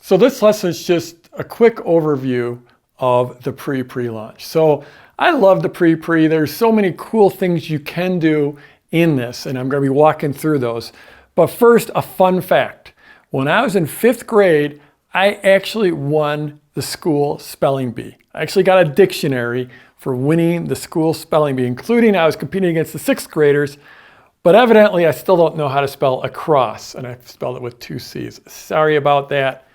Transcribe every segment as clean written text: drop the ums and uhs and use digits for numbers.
So this lesson is just a quick overview of the pre-launch. So I love the pre. There's so many cool things you can do in this, and I'm going to be walking through those. But first, a fun fact. When I was in 5th grade, I actually won the school spelling bee. I actually got a dictionary for winning the school spelling bee, including I was competing against the 6th graders, but evidently I still don't know how to spell across, and I spelled it with 2 C's. Sorry about that.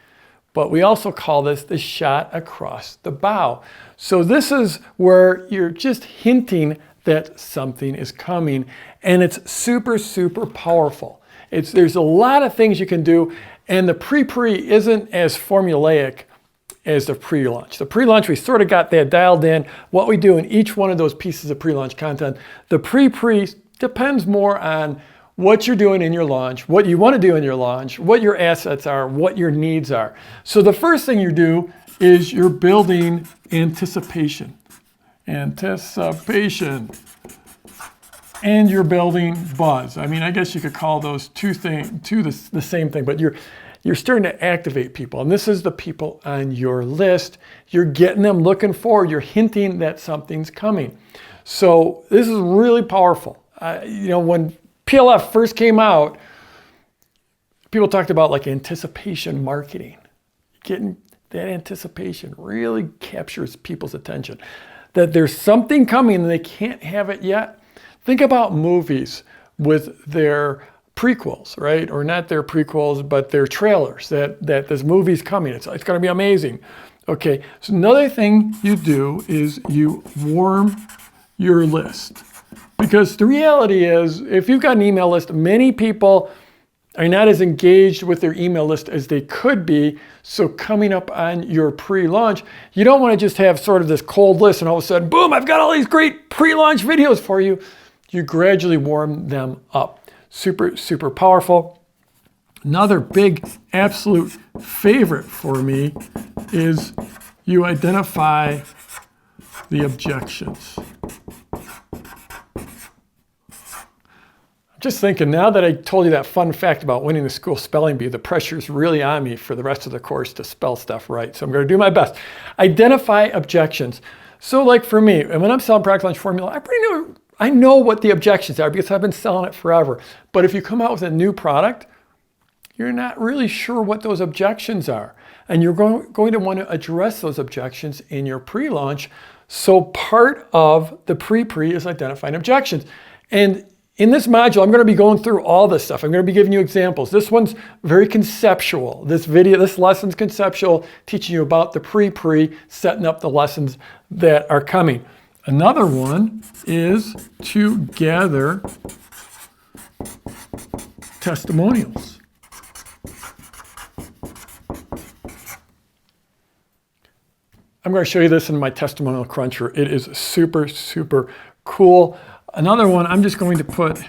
But we also call this the shot across the bow. So this is where you're just hinting that something is coming, and it's super, super powerful. There's a lot of things you can do, and the pre isn't as formulaic as the pre-launch. The pre-launch, we sort of got that dialed in, what we do in each one of those pieces of pre-launch content. The pre depends more on what you're doing in your launch, what you want to do in your launch, what your assets are, what your needs are. So the first thing you do is you're building anticipation. Anticipation. And you're building buzz. I mean, I guess you could call those two the same thing, but you're starting to activate people. And this is the people on your list. You're getting them looking forward. You're hinting that something's coming. So this is really powerful. When PLF first came out, people talked about like anticipation marketing. Getting that anticipation really captures people's attention. That there's something coming and they can't have it yet. Think about movies with their prequels, right? Or not their prequels, but their trailers that this movie's coming. It's going to be amazing. Okay, so another thing you do is you warm your list. Because the reality is, if you've got an email list, many people are not as engaged with their email list as they could be. So coming up on your pre-launch, you don't want to just have sort of this cold list and all of a sudden, boom, I've got all these great pre-launch videos for you. You gradually warm them up. Super, super powerful. Another big absolute favorite for me is you identify the objections. Just thinking, now that I told you that fun fact about winning the school spelling bee, the pressure's really on me for the rest of the course to spell stuff right. So I'm going to do my best. Identify objections. So like for me, and when I'm selling product launch formula, I know what the objections are because I've been selling it forever. But if you come out with a new product, you're not really sure what those objections are. And you're going to want to address those objections in your pre-launch. So part of the pre is identifying objections. And in this module, I'm going to be going through all this stuff. I'm going to be giving you examples. This one's very conceptual. This lesson's conceptual, teaching you about the pre, setting up the lessons that are coming. Another one is to gather testimonials. I'm going to show you this in my testimonial cruncher. It is super, super cool. Another one, I'm just going to put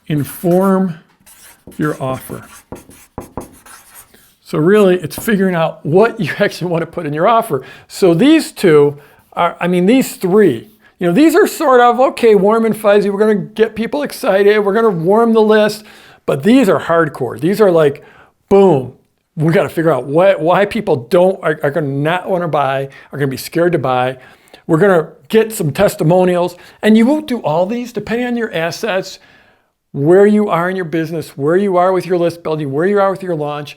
inform your offer. So really, it's figuring out what you actually want to put in your offer. So these two these three, these are sort of, okay, warm and fuzzy. We're going to get people excited. We're going to warm the list. But these are hardcore. These are like, boom. We got to figure out why people are going to not want to buy, are going to be scared to buy. We're going to get some testimonials. And you won't do all these depending on your assets, where you are in your business, where you are with your list building, where you are with your launch.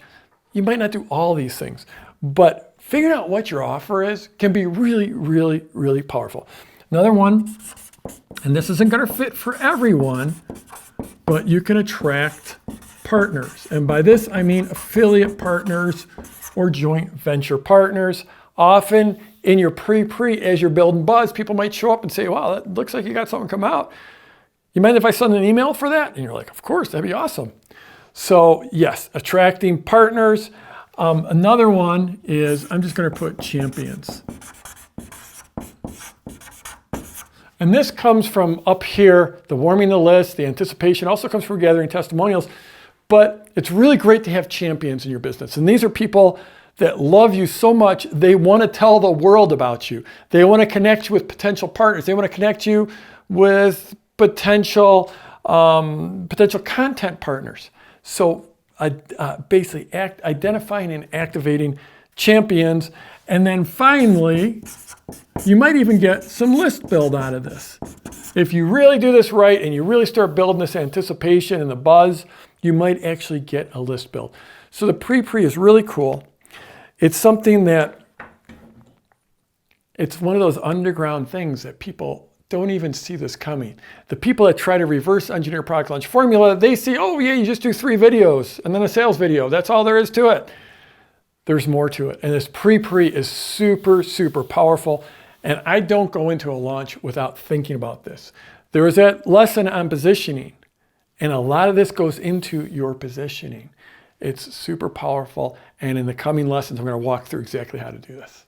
You might not do all these things. But figuring out what your offer is can be really, really, really powerful. Another one, and this isn't going to fit for everyone, but you can attract partners. And by this, I mean affiliate partners or joint venture partners. Often in your pre, as you're building buzz, people might show up and say, wow, that looks like you got something come out. You mind if I send an email for that? And you're like, of course, that'd be awesome. So yes, attracting partners. Another one is, I'm just going to put champions. And this comes from up here, the warming the list, the anticipation, also comes from gathering testimonials. But it's really great to have champions in your business. And these are people that love you so much, they want to tell the world about you. They want to connect you with potential partners. They want to connect you with potential content partners. So basically identifying and activating champions. And then finally, you might even get some list build out of this. If you really do this right and you really start building this anticipation and the buzz, you might actually get a list build. So the pre-pre is really cool. It's something that, it's one of those underground things that people don't even see this coming. The people that try to reverse engineer product launch formula, they see, oh yeah, you just do 3 videos and then a sales video. That's all there is to it. There's more to it. And this pre-pre is super, super powerful. And I don't go into a launch without thinking about this. There was that lesson on positioning, and a lot of this goes into your positioning. It's super powerful. And in the coming lessons, I'm going to walk through exactly how to do this.